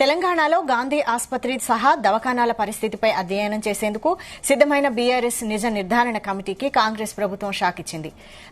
తెలంగాణలో గాంధీ ఆసుపత్రి సహా దవాఖానాల పరిస్థితిపై అధ్యయనం చేసేందుకు సిద్దమైన బీఆర్ఎస్ నిజ నిర్ధారణ కమిటీకి కాంగ్రెస్ ప్రభుత్వం షాక్ ఇచ్చింది.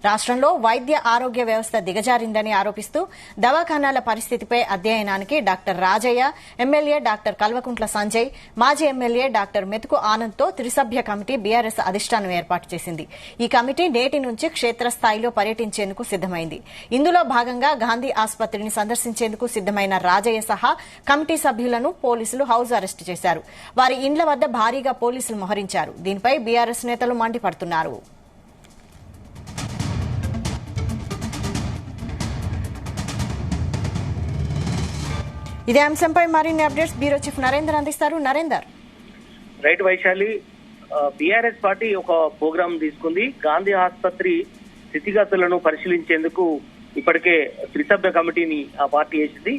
రాష్ట్రంలో వైద్య ఆరోగ్య వ్యవస్థ దిగజారిందని ఆరోపిస్తూ దవాఖానాల పరిస్థితిపై అధ్యయనానికి doctor Rajaiah, MLA doctor Kalvakuntla Sanjay, మాజీ ఎమ్మెల్యే డాక్టర్ మెతుకు ఆనంద్తో త్రిసభ్య కమిటీ బీఆర్ఎస్ అధిష్టానం ఏర్పాటు చేసింది. ఈ కమిటీ నేటి నుంచి క్షేత్రస్థాయిలో పర్యటించేందుకు సిద్దమైంది. ఇందులో భాగంగా గాంధీ ఆసుపత్రిని సందర్శించేందుకు సిద్దమైన రాజయ్య సహా కమిటీ సభ్యులను పోలీసులు హౌస్ అరెస్టు చేశారు. వారి ఇండ్ల వద్ద భారీగా పోలీసులు మోహరించారు. దీనిపై బీఆర్ఎస్ నేతలు మండిపడుతున్నారు. ఇదే అంశంపై మరిన్ని అప్డేట్స్ బ్యూరో చీఫ్ నరేందర్ అందిస్తారు. Narender. Right Vaishali, BRS party ఒక ప్రోగ్రాం తీసుకుంది. గాంధీ ఆసుపత్రి స్థితిగతులను పరిశీలించేందుకు ఇప్పటికే త్రిసభ్య కమిటీని ఆ పార్టీ వేసింది.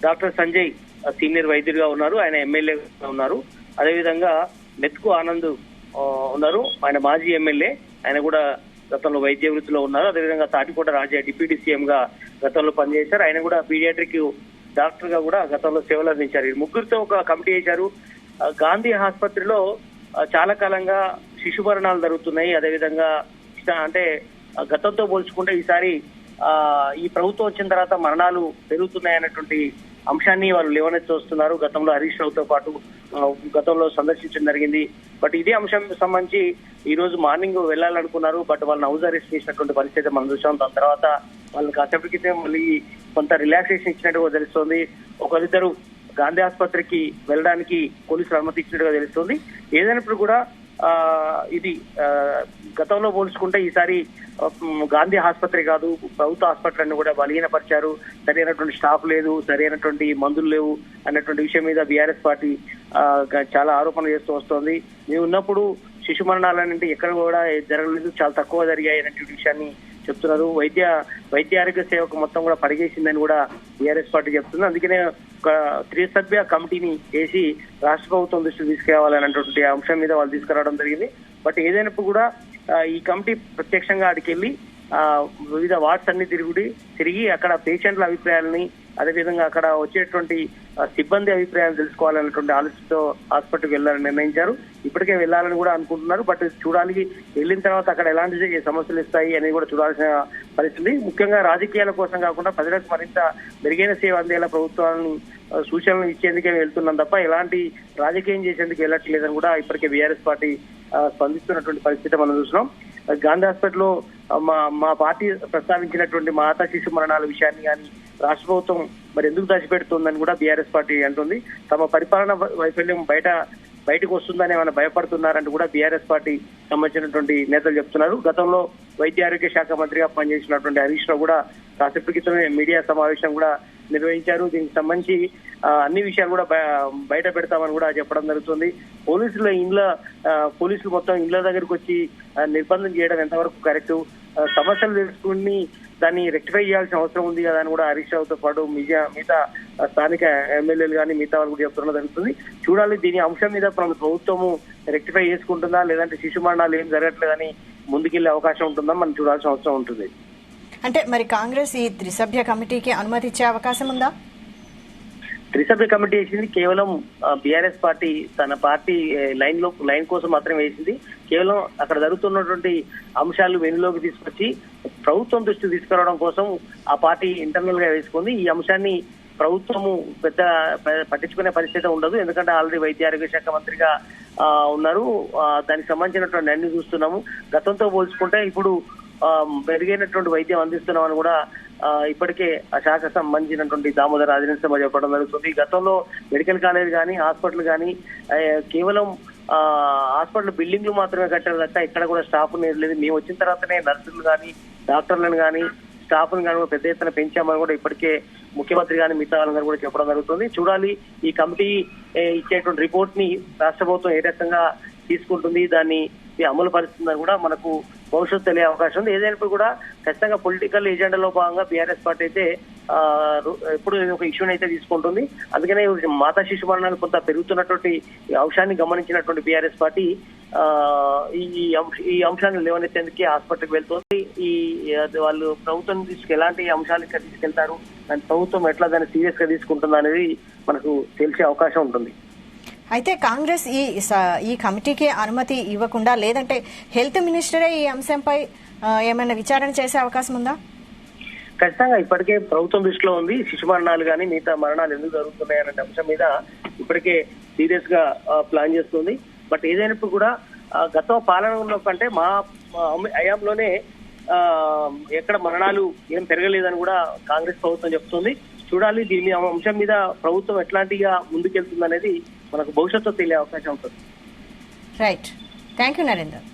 డాక్టర్ సంజయ్ సీనియర్ వైద్యుడిగా ఉన్నారు, ఆయన ఎమ్మెల్యేగా ఉన్నారు. అదేవిధంగా మెతుకు ఆనంద్ ఉన్నారు, ఆయన మాజీ ఎమ్మెల్యే, ఆయన కూడా గతంలో వైద్య వృత్తిలో ఉన్నారు. అదేవిధంగా తాటికోట రాజయ్య డిప్యూటీ సీఎం గా గతంలో పనిచేశారు. ఆయన కూడా పీడియాట్రిక్ డాక్టర్ గా కూడా గతంలో సేవలు అందించారు. ఈ ముగ్గురితో ఒక కమిటీ వేశారు. గాంధీ ఆసుపత్రిలో చాలా కాలంగా శిశు మరణాలు జరుగుతున్నాయి. అదేవిధంగా అంటే గతంతో పోల్చుకుంటే ఈసారి ఈ ప్రభుత్వం వచ్చిన తర్వాత మరణాలు పెరుగుతున్నాయన్నటువంటి అంశాన్ని వాళ్ళు లేవనెత్తి వస్తున్నారు. గతంలో హరీష్ రావుతో పాటు గతంలో సందర్శించడం జరిగింది. బట్ ఇదే అంశం సంబంధించి ఈ రోజు మార్నింగ్ వెళ్లాలనుకున్నారు. బట్ వాళ్ళని హౌస్ అరెస్ట్ చేసినటువంటి పరిస్థితి మనం చూసాం. దాని తర్వాత వాళ్ళని కాసేపటి క్రితం మళ్ళీ కొంత రిలాక్సేషన్ ఇచ్చినట్టుగా తెలుస్తోంది. ఒకరిద్దరు గాంధీ ఆసుపత్రికి వెళ్ళడానికి పోలీసులు అనుమతి ఇచ్చినట్టుగా తెలుస్తోంది. ఏదైనప్పుడు కూడా ఇది గతంలో పోల్చుకుంటే ఈసారి గాంధీ ఆసుపత్రి కాదు, ప్రభుత్వ ఆసుపత్రులను కూడా బలహీనపరిచారు. సరైనటువంటి స్టాఫ్ లేదు, సరైనటువంటి మందులు లేవు అన్నటువంటి విషయం మీద బీఆర్ఎస్ పార్టీ చాలా ఆరోపణలు చేస్తూ వస్తోంది. మేము ఉన్నప్పుడు శిశు మరణాలనంటే ఎక్కడ కూడా జరగలేదు, చాలా తక్కువ జరిగాయి అనేటువంటి విషయాన్ని చెప్తున్నారు. వైద్య ఆరోగ్య సేవకు మొత్తం కూడా పడిగేసిందని కూడా బీఆర్ఎస్ పార్టీ చెప్తుంది. అందుకనే ఒక త్రిసభ్య కమిటీని వేసి రాష్ట్ర ప్రభుత్వం దృష్టికి తీసుకురావాలన్నటువంటి అంశం మీద వాళ్ళు తీసుకురావడం జరిగింది. బట్ ఏదైనప్పుడు కూడా ఈ కమిటీ ప్రత్యక్షంగా అక్కడికి వెళ్ళి వివిధ వార్డ్స్ అన్ని తిరిగి అక్కడ పేషెంట్ల అభిప్రాయాలని, అదేవిధంగా అక్కడ వచ్చేటువంటి సిబ్బంది అభిప్రాయాలు తెలుసుకోవాలన్నటువంటి ఆలోచనతో హాస్పిటల్కి వెళ్లాలని నిర్ణయించారు. ఇప్పటికే వెళ్లాలని కూడా అనుకుంటున్నారు. బట్ చూడాలి, వెళ్ళిన తర్వాత అక్కడ ఎలాంటి సమస్యలు ఇస్తాయి అనేది కూడా చూడాల్సిన పరిస్థితి. ముఖ్యంగా రాజకీయాల కోసం కాకుండా ప్రజలకు మరింత మెరుగైన సేవ అందేలా ప్రభుత్వాలను సూచనలు ఇచ్చేందుకే వెళ్తున్నాం తప్ప ఎలాంటి రాజకీయం చేసేందుకు వెళ్ళట్లేదని కూడా ఇప్పటికే బీఆర్ఎస్ పార్టీ స్పందిస్తున్నటువంటి పరిస్థితి మనం చూస్తున్నాం. గాంధీ హాస్పిటల్లో మా పార్టీ ప్రస్తావించినటువంటి మాతా శిశు మరణాల విషయాన్ని కానీ రాష్ట్ర ప్రభుత్వం మరి ఎందుకు దాచిపెడుతుందని కూడా బీఆర్ఎస్ పార్టీ అంటుంది. తమ పరిపాలన వైఫల్యం బయటకు వస్తుందని ఏమైనా భయపడుతున్నారంటూ కూడా బీఆర్ఎస్ పార్టీ సంబంధించినటువంటి నేతలు చెప్తున్నారు. గతంలో వైద్య ఆరోగ్య శాఖ మంత్రిగా పనిచేసినటువంటి హరీష్ రావు కూడా కాసేపటి క్రితమే మీడియా సమావేశం కూడా నిర్వహించారు. దీనికి సంబంధించి అన్ని విషయాలు కూడా బయట పెడతామని కూడా చెప్పడం జరుగుతుంది. పోలీసులు మొత్తం ఇండ్ల దగ్గరకు వచ్చి నిర్బంధం చేయడం ఎంతవరకు కరెక్ట్, సమస్యలు తెలుసుకుని దాన్ని రెక్టిఫై చేయాల్సిన అవసరం ఉంది కదా అని కూడా హరీష్ రావుతో పాటు మిగతా స్థానిక ఎమ్మెల్యేలు కానీ మిగతా వాళ్ళు కూడా చెప్తున్న జరుగుతుంది. చూడాలి, దీని అంశం మీద ప్రభుత్వము రెక్టిఫై చేసుకుంటుందా, లేదంటే శిశు మరణాలు ఏం జరగట్లేదని ముందుకెళ్లే అవకాశం ఉంటుందా మనం చూడాల్సిన అవసరం ఉంటుంది. అంటే మరి కాంగ్రెస్ ఈ త్రిసభ్య కమిటీకి అనుమతి ఇచ్చే అవకాశం ఉందా? త్రిసభ్య కమిటీ వేసింది కేవలం బీఆర్ఎస్ పార్టీ తన పార్టీ లైన్ కోసం మాత్రమే వేసింది. కేవలం అక్కడ జరుగుతున్నటువంటి అంశాలు వెనులోకి తీసుకొచ్చి ప్రభుత్వం దృష్టికి తీసుకురావడం కోసం ఆ పార్టీ ఇంటర్నల్ గా వేసుకుంది. ఈ అంశాన్ని ప్రభుత్వము పెద్ద పట్టించుకునే పరిస్థితి ఉండదు. ఎందుకంటే ఆల్రెడీ వైద్య ఆరోగ్య శాఖ మంత్రిగా ఉన్నారు. దానికి సంబంధించినటువంటి అన్ని చూస్తున్నాము. గతంతో పోల్చుకుంటే ఇప్పుడు మెరుగైనటువంటి వైద్యం అందిస్తున్నామని కూడా ఇప్పటికే ఆ శాఖ సంబంధించినటువంటి దామోదర్ రాజనరసింహ చెప్పడం జరుగుతుంది. గతంలో మెడికల్ కాలేజ్ కానీ హాస్పిటల్ కానీ కేవలం హాస్పిటల్ బిల్డింగ్లు మాత్రమే కట్టారు తప్ప ఇక్కడ కూడా స్టాఫ్ లేదు. మేము వచ్చిన తర్వాతనే నర్సులు కానీ డాక్టర్లను కానీ స్టాఫ్ను కానీ పెద్ద ఎత్తున పెంచామని కూడా ఇప్పటికే ముఖ్యమంత్రి కానీ మిగతా వాళ్ళని కూడా చెప్పడం జరుగుతుంది. చూడాలి, ఈ కమిటీ ఇచ్చేటువంటి రిపోర్ట్ ని రాష్ట్ర ప్రభుత్వం ఏ రకంగా తీసుకుంటుంది, దాన్ని అమలు పరుస్తుందని కూడా మనకు భవిష్యత్తు తెలియ అవకాశం ఉంది. ఏదైనప్పుడు కూడా ఖచ్చితంగా పొలిటికల్ ఎజెండాలో భాగంగా బీఆర్ఎస్ పార్టీ అయితే ఎప్పుడు ఒక ఇష్యూని అయితే తీసుకుంటుంది. అందుకనే మాతా శిశు మరణాలు కొంత పెరుగుతున్నటువంటి అంశాన్ని గమనించినటువంటి బీఆర్ఎస్ పార్టీ ఈ అంశాన్ని లేవనెత్తేందుకే హాస్పిటల్కి వెళ్తుంది. వాళ్ళు ప్రభుత్వం ఎలాంటి అంశాలు ఇక్కడ తీసుకెళ్తారు, దాని ప్రభుత్వం ఎట్లా దాన్ని సీరియస్ గా తీసుకుంటుందా అనేది మనకు తెలిసే అవకాశం ఉంటుంది. అయితే కాంగ్రెస్ ఈ కమిటీకి అనుమతి ఇవ్వకుండా, లేదంటే హెల్త్ మినిస్టరే ఈ అంశంపై ఏమైనా విచారణ చేసే అవకాశం ఉందా? ఖచ్చితంగా ఇప్పటికే ప్రభుత్వం దృష్టిలో ఉంది. శిశు మరణాలు కానీ మిగతా మరణాలు ఎందుకు జరుగుతున్నాయనే అంశం మీద ఇప్పటికే సీరియస్ గా ప్లాన్ చేస్తుంది. బట్ ఏదైనప్పుడు కూడా గత పాలనలో కంటే మా హయాంలోనే ఎక్కడ మరణాలు ఏం పెరగలేదని కూడా కాంగ్రెస్ ప్రభుత్వం చెప్తుంది. చూడాలి దీని అంశం మీద ప్రభుత్వం ఎట్లాంటిగా ముందుకెళ్తుంది అనేది మనకు భవిష్యత్తులో తెలియ అవకాశం ఉంటుంది. Right, thank you Narender.